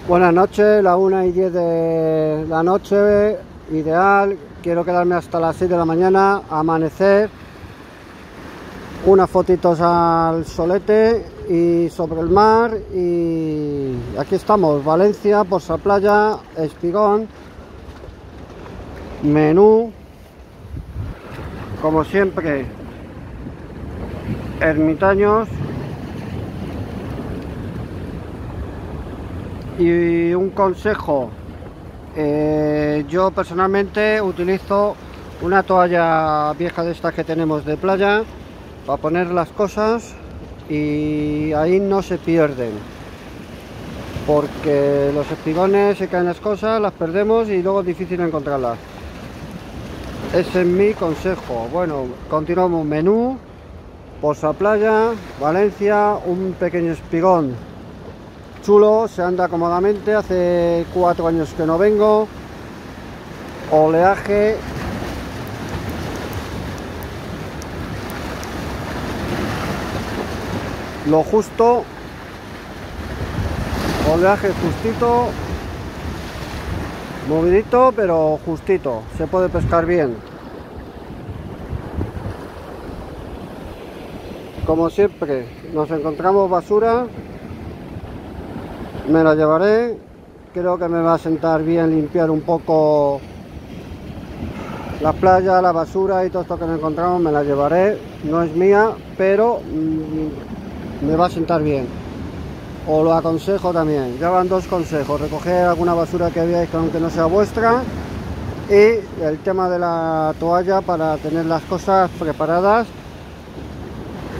Buenas noches, la 1:10 de la noche, ideal. Quiero quedarme hasta las 6 de la mañana, amanecer, unas fotitos al solete y sobre el mar. Y aquí estamos, Valencia, Porsa Playa, Espigón, menú, como siempre, ermitaños. Y un consejo, yo personalmente utilizo una toalla vieja de estas que tenemos de playa para poner las cosas y ahí no se pierden, porque los espigones se caen las cosas, las perdemos y luego es difícil encontrarlas. Ese es mi consejo. Bueno, continuamos. Menú, Porsa Playa, Valencia, un pequeño espigón chulo, se anda cómodamente. Hace 4 años que no vengo. Oleaje, lo justo, oleaje justito, movidito pero justito, se puede pescar bien. Como siempre, nos encontramos basura, me la llevaré. Creo que me va a sentar bien limpiar un poco la playa, la basura y todo esto que nos encontramos. Me la llevaré, no es mía, pero me va a sentar bien. Os lo aconsejo también. Ya van 2 consejos: recoger alguna basura que veáis que aunque no sea vuestra, y el tema de la toalla para tener las cosas preparadas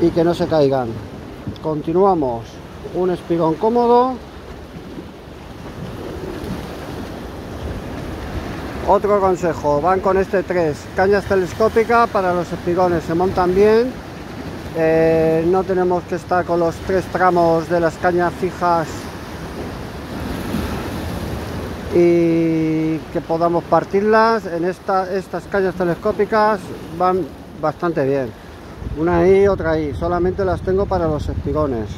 y que no se caigan. Continuamos. Un espigón cómodo. Otro consejo, van con este 3, cañas telescópicas para los espigones, se montan bien. No tenemos que estar con los 3 tramos de las cañas fijas y que podamos partirlas. En estas cañas telescópicas van bastante bien, una ahí, otra ahí. Solamente las tengo para los espigones.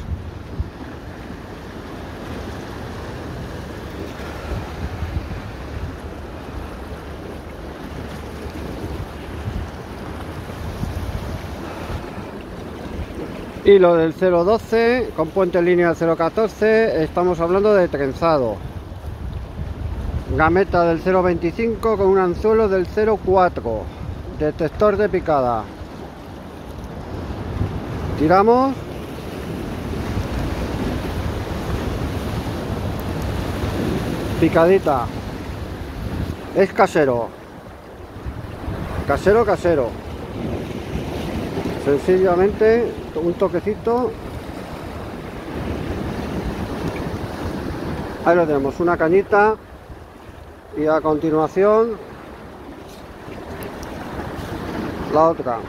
Y lo del 012 con puente en línea del 014, estamos hablando de trenzado. Gameta del 025 con un anzuelo del 04, detector de picada. Tiramos. Picadita. Es casero. Casero. Sencillamente un toquecito. Ahí lo tenemos, una cañita. Y a continuación la otra.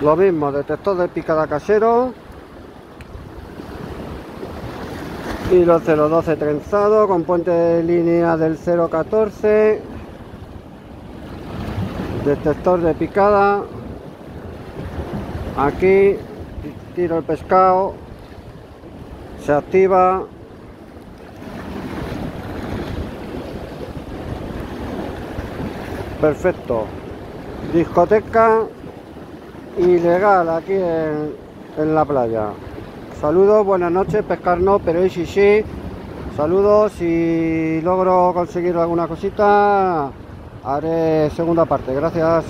Lo mismo, detector de picada casero. Y los 012 trenzado con puente de línea del 014, detector de picada. Aquí tiro el pescado, se activa. Perfecto. Discoteca ilegal aquí en la playa. Saludos, buenas noches. Pescar no, pero hoy sí. Saludos. Si logro conseguir alguna cosita, haré segunda parte. Gracias.